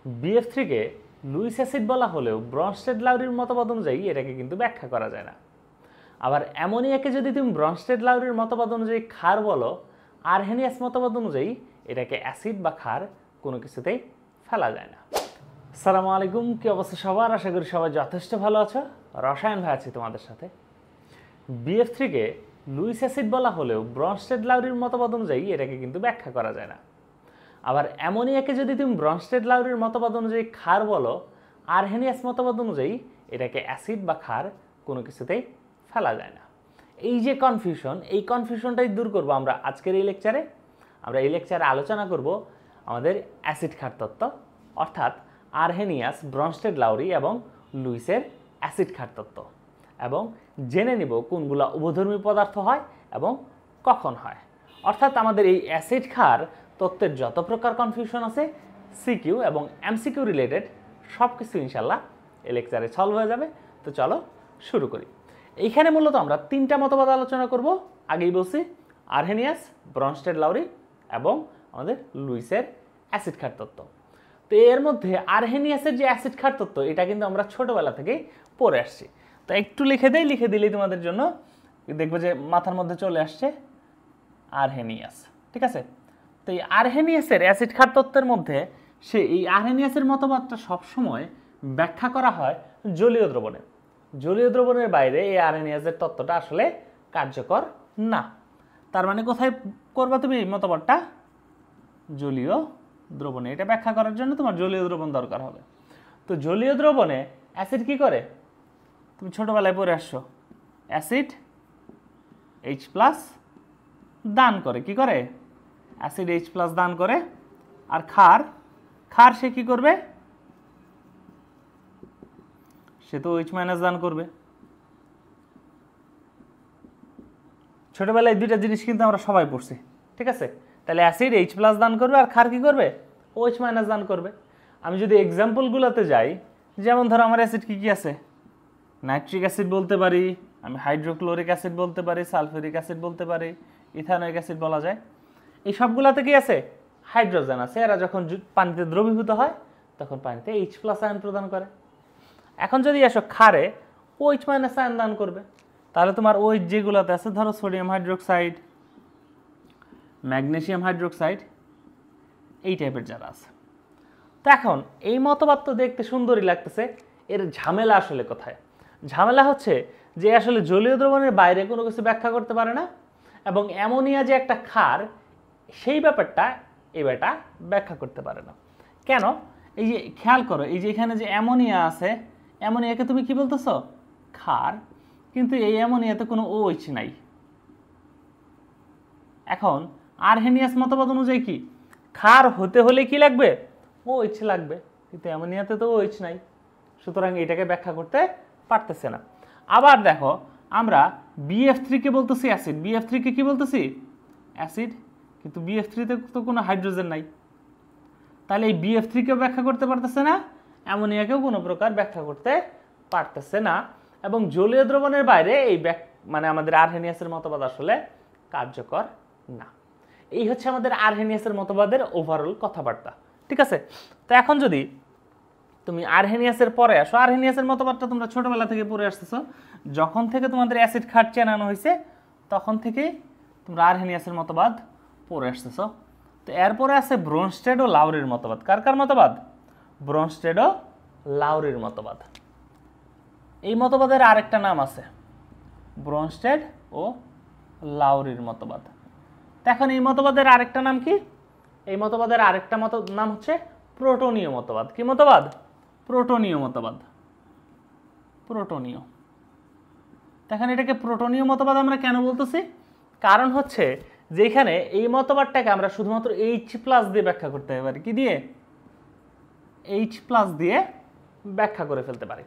BF3 কে Luis acid বলা হলেও ব্রনস্টেড-লাউরির মতবাদ অনুযায়ী এটাকে কিন্তু ব্যাখ্যা করা যায় না। আবার অ্যামোনিয়াকে যদি তুমি ব্রনস্টেড-লাউরির মতবাদ অনুযায়ী ক্ষার বলো, আরহেনিয়াস মতবাদ অনুযায়ী এটাকে অ্যাসিড বা ক্ষার কোনো কিছুতেই ফেলা যায় না। আসসালামু আলাইকুম, কি অবস্থা সবার? আশা করি সবাই যথেষ্ট ভালো আছো। রসায়ন ভাই আছি তোমাদের সাথে। BF3 কে লুইস অ্যাসিড বলা হলেও ব্রনস্টেড-লাউরির মতবাদ অনুযায়ী এটাকে কিন্তু ব্যাখ্যা করা যায় না। আবার অ্যামোনিয়াকে যদি তুমি ব্রনস্টেড-লাউরির মতবাদ অনুযায়ী ক্ষার বলো, আরহেনিয়াস মতবাদ অনুযায়ী এটাকে অ্যাসিড বা ক্ষার কোনো কিছুতেই ফেলা যায় না। এই যে কনফিউশন, এই কনফিউশনটাই দূর করব আমরা আজকের এই লেকচারে। আমরা এই লেকচারে আলোচনা করব আমাদের অ্যাসিড ক্ষার তত্ত্ব, অর্থাৎ আরহেনিয়াস, ব্রনস্টেড-লাউরি এবং লুইসের অ্যাসিড ক্ষার তত্ত্ব, এবং জেনে নিব কোনগুলা উভধর্মী পদার্থ হয় এবং কখন হয়। অর্থাৎ আমাদের এই অ্যাসিড ক্ষার তত্ত্বের যত প্রকার কনফিউশন আছে, সিকিউ এবং এমসিকিউ রিলেটেড সব কিছু ইনশাল্লাহ এই লেকচারে সলভ হয়ে যাবে। তো চলো শুরু করি। এইখানে মূলত আমরা তিনটা মতবাদ আলোচনা করব। আগেই বলছি, আরহেনিয়াস, ব্রনস্টেড-লাউরি এবং আমাদের লুইসের অ্যাসিড ক্ষার তত্ত্ব। তো এর মধ্যে আরহেনিয়াসের যে অ্যাসিড ক্ষার তত্ত্ব, এটা কিন্তু আমরা ছোটবেলা থেকেই পড়ে আসছি। তো একটু লিখে দিলেই তোমাদের জন্য দেখবে যে মাথার মধ্যে চলে আসছে আরহেনিয়াস। ঠিক আছে? তো এই আরহেনিয়াসের অ্যাসিড ক্ষার তত্ত্বের মধ্যে এই আরহেনিয়াসের মতবাদটা সবসময় ব্যাখ্যা করা হয় জলীয় দ্রবণে। জলীয় দ্রবণের বাইরে এই আরহেনিয়াসের তত্ত্বটা আসলে কার্যকর না। তার মানে কোথায় করবা তুমি এই মতবাদটা? জলীয় দ্রবণে। এটা ব্যাখ্যা করার জন্য তোমার জলীয় দ্রবণ দরকার হবে। তো জলীয় দ্রবণে অ্যাসিড কি করে? তুমি ছোটবেলায় পড়ে আসছো, অ্যাসিড H+ দান করে। কি করে? অ্যাসিড H+ দান করে। আর ক্ষার সে কি করবে? সে তো OH- দান করবে। ছোটবেলায় এই দুইটা জিনিস কিন্তু আমরা সবাই পড়ছি। ঠিক আছে? তাহলে অ্যাসিড H+ দান করবে আর ক্ষার কি করবে? OH- দান করবে। আমি যদি এক্সাম্পলগুলোতে যাই, যেমন ধরো আমার অ্যাসিড কি কি আছে? নাইট্রিক অ্যাসিড বলতে পারি, আমি হাইড্রোক্লোরিক অ্যাসিড বলতে পারি, সালফিউরিক অ্যাসিড বলতে পারি, ইথানোয়িক অ্যাসিড বলা যায়। এই সবগুলোতে কি আছে? হাইড্রোজেন আছে। এরা যখন পানিতে দ্রবীভূত হয় তখন পানিতে H+ আয়ন প্রদান করে। এখন যদি আসো ক্ষারে, OH- আয়ন দান করবে। তাহলে তোমার ওই যেগুলোতে আছে, ধরো সোডিয়াম হাইড্রোক্সাইড, ম্যাগনেসিয়াম হাইড্রোক্সাইড, এই টাইপের যারা আছে। তো এখন এই মতবাদ তো দেখতে সুন্দরই লাগতেছে, এর ঝামেলা আসলে কোথায়? ঝামেলা হচ্ছে যে আসলে জলীয় দ্রবণের বাইরে কোনো কিছু ব্যাখ্যা করতে পারে না, এবং অ্যামোনিয়া যে একটা ক্ষার, সেই ব্যাপারটা এবারটা ব্যাখ্যা করতে পারে না। কেন? এই যে খেয়াল করো, এই যে এখানে যে অ্যামোনিয়া আছে, অ্যামোনিয়াকে তুমি কি বলতেছ? ক্ষার। কিন্তু এই অ্যামোনিয়াতে কোনো OH নাই। এখন আরহেনিয়াস মতবাদ অনুযায়ী কি ক্ষার হতে হলে কি লাগবে? OH লাগবে। কিন্তু অ্যামোনিয়াতে তো OH নাই, সুতরাং এটাকে ব্যাখ্যা করতে পারতেছে না। আবার দেখো, আমরা BF3 কে বলতেছি অ্যাসিড, BF3 কে কি বলতেছি? অ্যাসিড। কিন্তু BF3 তে তো কোনো হাইড্রোজেন নাই। তাহলে এই BF3 কেও ব্যাখ্যা করতে পারতেছে না, অ্যামোনিয়াকেও কোনো প্রকার ব্যাখ্যা করতে পারতেছে না। এবং জলীয় দ্রবণের বাইরে এই মানে আমাদের আরহেনিয়াসের মতবাদ আসলে কার্যকর না। এই হচ্ছে আমাদের আরহেনিয়াসের মতবাদের ওভারঅল কথাবার্তা। ঠিক আছে? তো এখন যদি তুমি আরহেনিয়াসের পরে আসো, আরহেনিয়াসের মতবাদটা তোমরা ছোটবেলা থেকে পড়ে আসতেছো। যখন থেকে তোমাদের অ্যাসিড ক্ষার চেনানো হয়েছে তখন থেকেই তোমরা আরহেনিয়াসের মতবাদ পড়ে আসতেছো। তো এরপরে আছে ব্রনস্টেড ও লাউরির মতবাদ। কার মতবাদ? ব্রনস্টেড ও লাউরির মতবাদ। এই মতবাদের আরেকটা নাম আছে, ব্রনস্টেড ও লাউরির মতবাদ। এখন এই মতবাদের আরেকটা নাম কি? এই মতবাদের আরেকটা নাম হচ্ছে প্রোটনীয় মতবাদ। কি মতবাদ? প্রোটনীয় মতবাদ। প্রোটনীয়। দেখেন, এটাকে প্রোটনীয় মতবাদ আমরা কেন বলতেছি? কারণ হচ্ছে যেখানে এই মতবাদটাকে আমরা শুধুমাত্র H+ দিয়ে ব্যাখ্যা করতে পারি। কি দিয়ে? H+ দিয়ে ব্যাখ্যা করে ফেলতে পারি।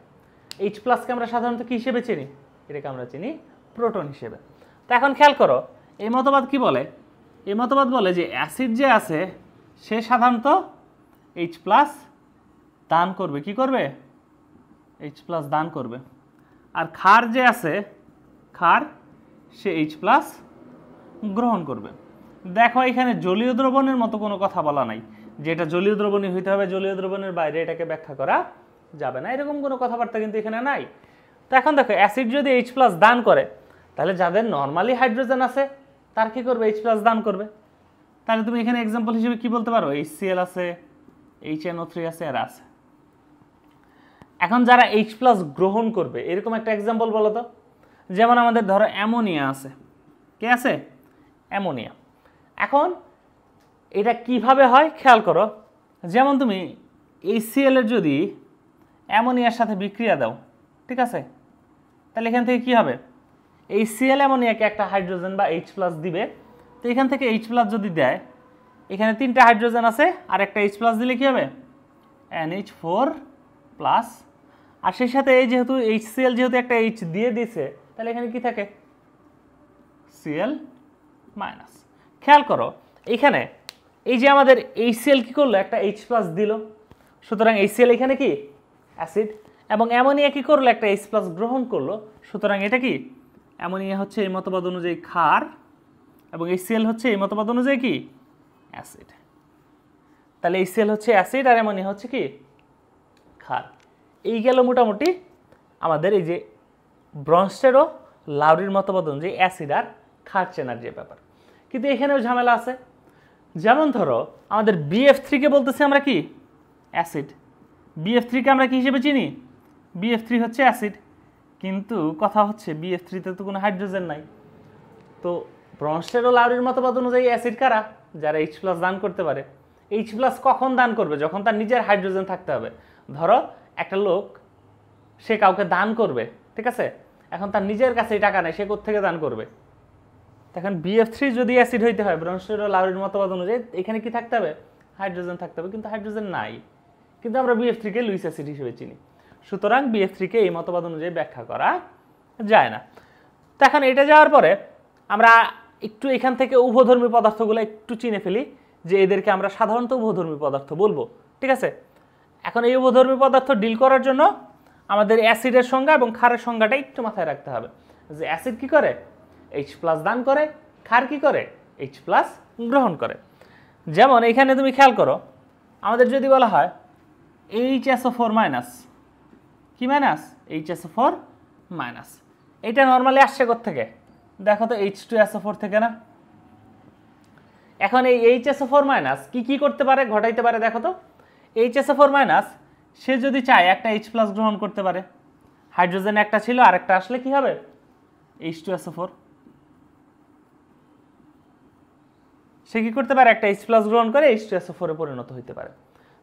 H+ কে আমরা সাধারণত কি হিসেবে চিনি? এটাকে আমরা চিনি প্রোটন হিসেবে। তো এখন খেয়াল করো, এই মতবাদ কি বলে? এই মতবাদ বলে যে অ্যাসিড যে আছে সে সাধারণত H+ দান করবে। কি করবে? H+ দান করবে। আর ক্ষার যে আছে, ক্ষার সে H+ গ্রহণ করবে। দেখো, এখানে জলীয় দ্রবণের মতো কোনো কথা বলা নাই। যে এটা জলীয় দ্রবণী হইতে হবে, জলীয় দ্রবণের বাইরে এটাকে ব্যাখ্যা করা যাবে না, এরকম কোনো কথাবার্তা কিন্তু এখানে নাই। তো এখন দেখো অ্যাসিড যদি H+ দান করে, তাহলে যাদের নর্মালি হাইড্রোজেন আছে তার কি করবে, H+ দান করবে। তাহলে তুমি এখানে এক্সাম্পল হিসেবে কি বলতে পারো, HCl আছে, HNO3 আছে, আর আছে। এখন যারা H+ গ্রহণ করবে এরকম একটা এক্সাম্পল বলো তো। যেমন আমাদের ধরো অ্যামোনিয়া আছে, কে আছে, অ্যামোনিয়া। এখন এটা কিভাবে হয় খেয়াল করো, যেমন তুমি HCl এর যদি অ্যামোনিয়ার সাথে বিক্রিয়া দাও, ঠিক আছে, তাহলে এখান থেকে কি হবে, HCl অ্যামোনিয়াকে একটা হাইড্রোজেন বা H+ দিবে। তো এখান থেকে H+ যদি দেয়, এখানে 3টা হাইড্রোজেন আছে, আর একটা H+ দিলে কি হবে, NH4+, আর সেই সাথে এই যেহেতু HCl যেহেতু একটা H দিয়ে দিয়েছে, তাহলে এখানে কি থাকে, Cl-। খেয়াল করো এখানে এই যে আমাদের HCl কি করলো, একটা H+ দিল, সুতরাং HCl এখানে কি অ্যাসিড, এবং অ্যামোনিয়া কি করলো, একটা H+ গ্রহণ করলো, সুতরাং এটা কি, অ্যামোনিয়া হচ্ছে এই মতবাদ অনুযায়ী ক্ষার, এবং HCl হচ্ছে এই মতবাদ অনুযায়ী কি অ্যাসিড। তাহলে HCl হচ্ছে অ্যাসিড আর অ্যামোনিয়া হচ্ছে কি ক্ষার। এই গেল মোটামুটি আমাদের এই যে ব্রনস্টেড ও লাউরির মতবাদ অনুযায়ী অ্যাসিড আর ক্ষার চেনার যে ব্যাপার। কিন্তু এখানেও ঝামেলা আছে। যেমন ধরো আমাদের BF3 কে বলতেছি আমরা কি অ্যাসিড, BF3 কে আমরা কি হিসেবে চিনি, BF3 হচ্ছে অ্যাসিড, কিন্তু কথা হচ্ছে BF3 তে তো কোনো হাইড্রোজেন নাই। তো ব্রনস্টেড ও লাউরির মতবাদ অনুযায়ী অ্যাসিড কারা, যারা H+ দান করতে পারে। H+ কখন দান করবে, যখন তার নিজের হাইড্রোজেন থাকতে হবে। ধরো একটা লোক সে কাউকে দান করবে, ঠিক আছে, এখন তার নিজের কাছেই টাকা নেই, সে কোত্থেকে দান করবে। এখন BF3 যদি অ্যাসিড হইতে হয় ব্রনস্টেড ও লাউরির মতবাদ অনুযায়ী, এখানে কি থাকতে হবে, হাইড্রোজেন থাকতে হবে, কিন্তু হাইড্রোজেন নাই, কিন্তু আমরা BF3 কে লুইস অ্যাসিড হিসেবে চিনি। সুতরাং BF3 কে এই মতবাদ অনুযায়ী ব্যাখ্যা করা যায় না। তো এখন এটা যাওয়ার পরে আমরা একটু এখান থেকে উভধর্মী পদার্থগুলো একটু চিনে ফেলি, যে এদেরকে আমরা সাধারণত উভধর্মী পদার্থ বলবো, ঠিক আছে। এখন এই উভধর্মী পদার্থ ডিল করার জন্য আমাদের অ্যাসিডের সংজ্ঞা এবং ক্ষারের সংজ্ঞাটা একটু মাথায় রাখতে হবে, যে অ্যাসিড কি করে, H+ দান করে, ক্ষার কি করে, H+ গ্রহণ করে। যেমন এখানে তুমি খেয়াল করো, আমাদের যদি বলা হয় HSO4- কি মাইনাস, HSO4-, এটা নর্মালি আসছে কোত্থেকে, দেখো তো H2SO4 থেকে না। এখন এই HSO4- কি করতে পারে, ঘটাইতে পারে, দেখো তো HSO4- সে যদি চায় একটা H+ গ্রহণ করতে পারে, হাইড্রোজেন একটা ছিল আরেকটা আসলে কি হবে, H2SO4, সে কি করতে পারে, একটা H+ গ্রহণ করে H2SO4 এ পরিণত হইতে পারে।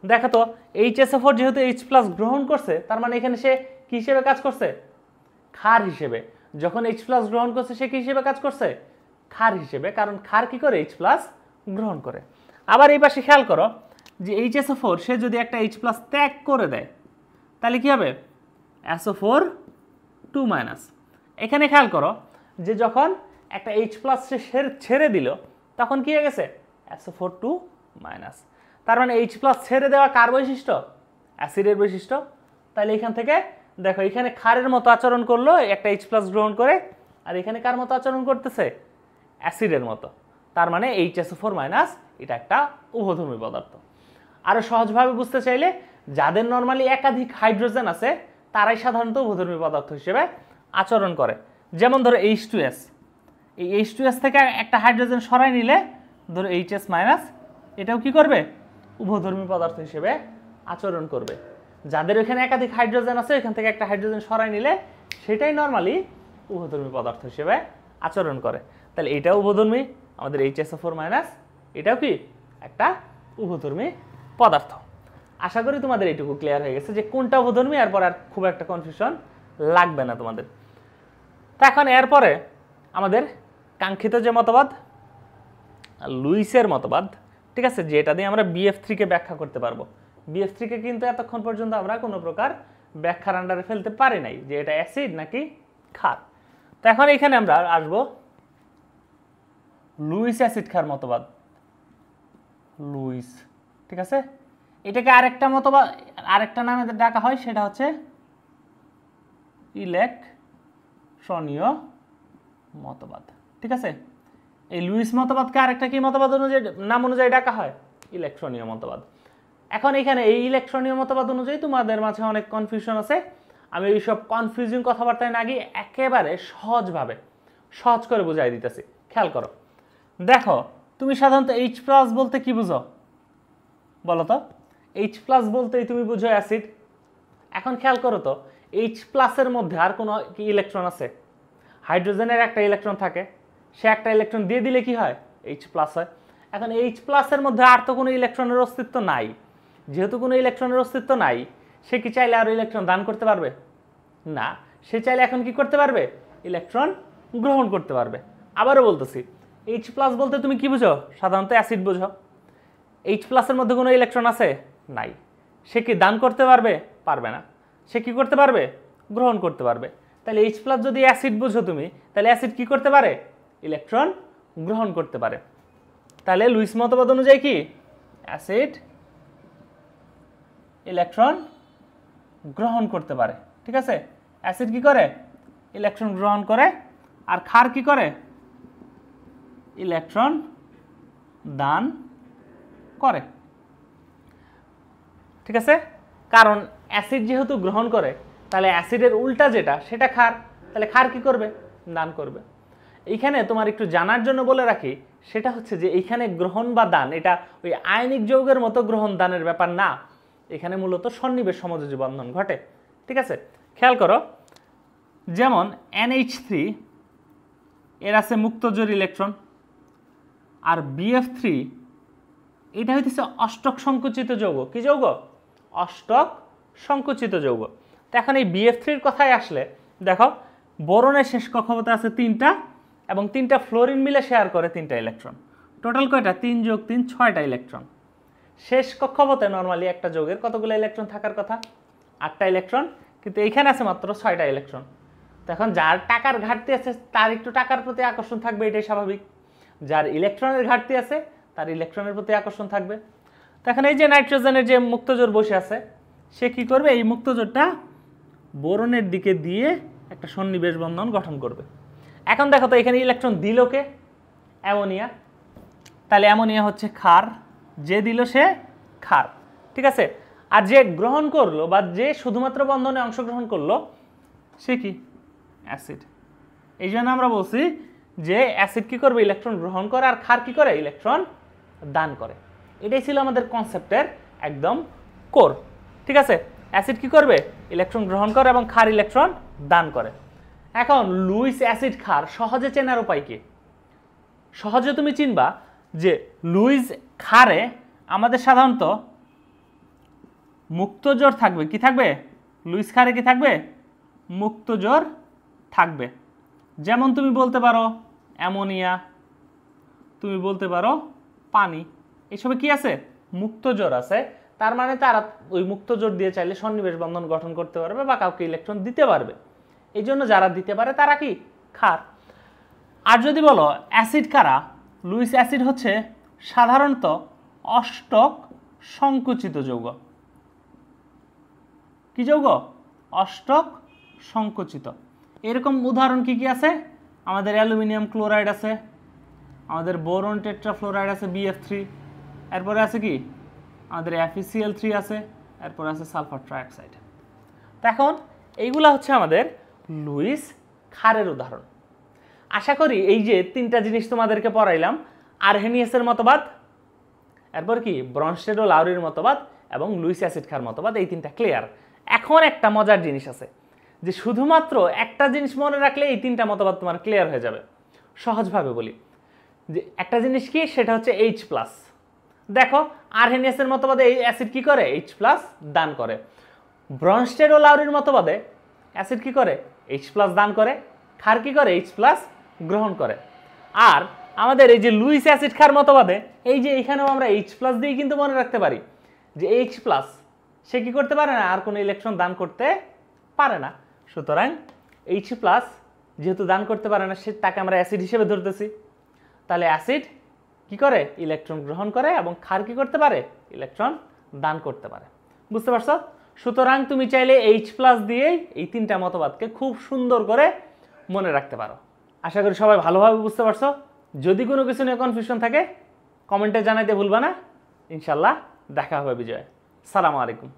দেখো তো HSO4 যেহেতু H+ গ্রহণ করছে, তার মানে এখানে সে কি হিসেবে কাজ করছে, ক্ষার হিসেবে। যখন H+ গ্রহণ করছে সে কি হিসেবে কাজ করছে, ক্ষার হিসেবে, কারণ ক্ষার কি করে, H+ গ্রহণ করে। আবার এই পাশে খেয়াল করো যে HSO4 সে যদি একটা H+ ত্যাগ করে দেয়, তাহলে কি হবে, SO4-, এখানে খেয়াল করো যে যখন একটা H+ সে ছেড়ে দিল, তখন কি হয়ে গেছে, SO4-, তার মানে H+ ছেড়ে দেওয়া কার বৈশিষ্ট্য, অ্যাসিডের বৈশিষ্ট্য। তাহলে এখান থেকে দেখো এখানে ক্ষারের মতো আচরণ করলো একটা H+ গ্রহণ করে, আর এখানে কার মতো আচরণ করতেছে, অ্যাসিডের মতো। তার মানে HSO4- এটা একটা উভধর্মী পদার্থ। আরো সহজভাবে বুঝতে চাইলে, যাদের নর্মালি একাধিক হাইড্রোজেন আছে তারাই সাধারণত উভধর্মী পদার্থ হিসেবে আচরণ করে। যেমন ধরো H2S, এই H2S থেকে একটা হাইড্রোজেন সরাই নিলে ধরো HS-, এটাও কি করবে, উভধর্মী পদার্থ হিসেবে আচরণ করবে। যাদের ওখানে একাধিক হাইড্রোজেন আছে, এখান থেকে একটা হাইড্রোজেন সরাই নিলে সেটাই নর্মালি উভধর্মী পদার্থ হিসেবে আচরণ করে। তাহলে এটাও উভধর্মী, আমাদের HSO4- এটাও কি একটা উভধর্মী পদার্থ। আশা করি তোমাদের এইটুকু ক্লিয়ার হয়ে গেছে যে কোনটা উভধর্মী, এরপর আর খুব একটা কনফিউশন লাগবে না তোমাদের। তো এখন এরপরে আমাদের কাঙ্ক্ষিত যে মতবাদ, লুইসের মতবাদ, ঠিক আছে, যেটা দিয়ে আমরা BF3 কে ব্যাখ্যা করতে পারবো। BF3 কে কিন্তু এতক্ষণ পর্যন্ত আমরা কোনো প্রকার ব্যাখ্যার আন্ডারে ফেলতে পারি নাই, যে এটা অ্যাসিড নাকি ক্ষার। তো এখন এখানে আমরা আসবো লুইস অ্যাসিড ক্ষার মতবাদ, লুইস, ঠিক আছে। এটাকে আরেকটা মতবাদ, আরেকটা নামে ডাকা হয়, সেটা হচ্ছে ইলেকট্রনীয় মতবাদ, ঠিক আছে। এই লুইস মতবাদকে আরেকটা কি মতবাদ অনুযায়ী, নাম অনুযায়ী ডাকা হয়, ইলেকট্রনীয় মতবাদ। এখন এখানে এই ইলেকট্রনীয় মতবাদ অনুযায়ী তোমাদের মাঝে অনেক কনফিউশন আছে, আমি এইসব কনফিউজিং কথাবার্তায় না গিয়ে একেবারে সহজভাবে সহজ করে বুঝাই দিতেছি। খেয়াল করো, দেখো তুমি সাধারণত H+ বলতে কি বুঝো বলো তো? H+ বলতেই তুমি বুঝো অ্যাসিড। এখন খেয়াল করো তো, H+ এর মধ্যে আর কোনো কি ইলেকট্রন আছে? হাইড্রোজেনের একটা ইলেকট্রন থাকে, সে একটা ইলেকট্রন দিয়ে দিলে কি হয়? H+ হয়। এখন H+ এর মধ্যে আর তো কোনো ইলেকট্রনের অস্তিত্ব নাই, যেহেতু কোনো ইলেকট্রনের অস্তিত্ব নাই, সে কি চাইলে আরও ইলেকট্রন দান করতে পারবে? না, সে চাইলে এখন কি করতে পারবে? ইলেকট্রন গ্রহণ করতে পারবে। আবারও বলতেছি, H+ বলতে তুমি কি বুঝো? সাধারণত অ্যাসিড বুঝো। H+ এর মধ্যে কোনো ইলেকট্রন আছে? নাই। সে কি দান করতে পারবে? পারবে না। সে কি করতে পারবে? গ্রহণ করতে পারবে। তাহলে H+ যদি অ্যাসিড বুঝো তুমি, তাহলে অ্যাসিড কি করতে পারে? ইলেকট্রন গ্রহণ করতে পারে। তাহলে লুইস মতবাদ অনুযায়ী কি অ্যাসিড ইলেকট্রন গ্রহণ করতে পারে। ঠিক আছে, অ্যাসিড কি করে? ইলেকট্রন গ্রহণ করে। আর ক্ষার কি করে? ইলেকট্রন দান করে। ঠিক আছে, কারণ অ্যাসিড যেহেতু গ্রহণ করে, তাহলে অ্যাসিডের উল্টা যেটা সেটা ক্ষার, তাহলে ক্ষার কি করবে? দান করবে। এইখানে তোমার একটু জানার জন্য বলে রাখি, সেটা হচ্ছে যে এইখানে গ্রহণ বা দান এটা ওই আয়নিক যৌগের মতো গ্রহণ দানের ব্যাপার না, এখানে মূলত সন্নিবেশ সমযোজী বন্ধন ঘটে। ঠিক আছে, খেয়াল করো, যেমন NH3 এর আছে মুক্তজোড় ইলেকট্রন, আর BF3 এটা হইতেছে অষ্টক সংকুচিত যৌগ। কি যৌগ? অষ্টক সংকুচিত যৌগ। তো এখন এই BF3 কথায় আসলে দেখো, বোরনের শেষ কক্ষপথে আছে 3টা, এবং 3টা ফ্লোরিন মিলে শেয়ার করে 3টা ইলেকট্রন। টোটাল কয়টা? 3 + 3 6টা ইলেকট্রন। শেষ কক্ষপথে নরমালি একটা যৌগের কতগুলো ইলেকট্রন থাকার কথা? 8টা ইলেকট্রন, কিন্তু এইখানে আছে মাত্র 6টা ইলেকট্রন। তো এখন যার টাকার ঘাটতি আছে তার একটু টাকার প্রতি আকর্ষণ থাকবে, এটাই স্বাভাবিক। যার ইলেকট্রনের ঘাটতি আছে তার ইলেকট্রনের প্রতি আকর্ষণ থাকবে। তো এখন এই যে নাইট্রোজেনের যে মুক্তজোড় বসে আছে, সে কি করবে? এই মুক্তজোড়টা বোরনের দিকে দিয়ে একটা সন্নিবেশ বন্ধন গঠন করবে। এখন দেখো তো, এখানে ইলেকট্রন দিল কে? অ্যামোনিয়া। তাহলে অ্যামোনিয়া হচ্ছে ক্ষার, যে দিল সে ক্ষার। ঠিক আছে, আর যে গ্রহণ করলো বা যে শুধুমাত্র বন্ধনে অংশগ্রহণ করলো সে কি? অ্যাসিড। এই জন্য আমরা বলছি যে অ্যাসিড কি করবে? ইলেকট্রন গ্রহণ করে, আর ক্ষার কি করে? ইলেকট্রন দান করে। এটাই ছিল আমাদের কনসেপ্টের একদম কোর। ঠিক আছে, অ্যাসিড কি করবে? ইলেকট্রন গ্রহণ করে এবং ক্ষার ইলেকট্রন দান করে। এখন লুইস অ্যাসিড ক্ষার সহজে চেনার উপায় কি? সহজে তুমি চিনবা যে লুইস ক্ষারে আমাদের সাধারণত মুক্তজোড় থাকবে। কি থাকবে? লুইস ক্ষারে কি থাকবে? মুক্তজোড় থাকবে। যেমন তুমি বলতে পারো অ্যামোনিয়া, তুমি বলতে পারো পানি, এসবে কি আছে? মুক্তজোড় আছে। তার মানে তারা ওই মুক্তজোড় দিয়ে চাইলে সন্নিবেশ বন্ধন গঠন করতে পারবে বা কাউকে ইলেকট্রন দিতে পারবে। এই জন্য যারা দিতে পারে তারা কি? ক্ষার। আর যদি বলো অ্যাসিড কারা, লুইস অ্যাসিড হচ্ছে সাধারণত অষ্টক সংকুচিত যৌগ। কি যৌগ? অষ্টক সংকুচিত। এরকম উদাহরণ কি কি আছে? আমাদের অ্যালুমিনিয়াম ক্লোরাইড আছে, আমাদের বোরন টেট্রাফ্লোরাইড আছে BF3, এরপরে আছে কি? আমাদের FeCl3 আছে, এরপরে আছে সালফার ট্রাইঅক্সাইড। তো এখন এইগুলা হচ্ছে আমাদের লুইস ক্ষারের উদাহরণ। আশা করি এই যে 3টা জিনিস তোমাদেরকে পড়াইলাম, আরহেনিয়াসের মতবাদ, এরপর কি ব্রনস্টেড ও লাউরির মতবাদ, এবং লুইস অ্যাসিড ক্ষার মতবাদ, এই 3টা ক্লিয়ার। এখন একটা মজার জিনিস আছে যে শুধুমাত্র একটা জিনিস মনে রাখলে এই 3টা মতবাদ তোমার ক্লিয়ার হয়ে যাবে। সহজভাবে বলি যে একটা জিনিস কি, সেটা হচ্ছে H+। দেখো আরহেনিয়াসের মতবাদে এই অ্যাসিড কি করে? H+ দান করে। ব্রনস্টেড ও লাউরির মতবাদে অ্যাসিড কি করে? H+ দান করে, ক্ষার কি করে? H+ গ্রহণ করে। আর আমাদের এই যে লুইস অ্যাসিড ক্ষার মতবাদে এই যে এখানেও আমরা H+ দিয়ে কিন্তু মনে রাখতে পারি যে H+ সে কি করতে পারে না? আর কোনো ইলেকট্রন দান করতে পারে না। সুতরাং H+ যেহেতু দান করতে পারে না, সে তাকে আমরা অ্যাসিড হিসেবে ধরতেছি। তাহলে অ্যাসিড কি করে? ইলেকট্রন গ্রহণ করে, এবং ক্ষার কি করতে পারে? ইলেকট্রন দান করতে পারে। বুঝতে পারছো? সুতরাং তুমি চাইলে H+ দিয়েই এই 3টা মতবাদকে খুব সুন্দর করে মনে রাখতে পারো। আশা করি সবাই ভালোভাবে বুঝতে পারছো। যদি কোনো কিছু নিয়ে কনফিউশন থাকে কমেন্টে জানাইতে ভুলবা না। ইনশাল্লাহ দেখা হবে বিজয়। সালামু আলাইকুম।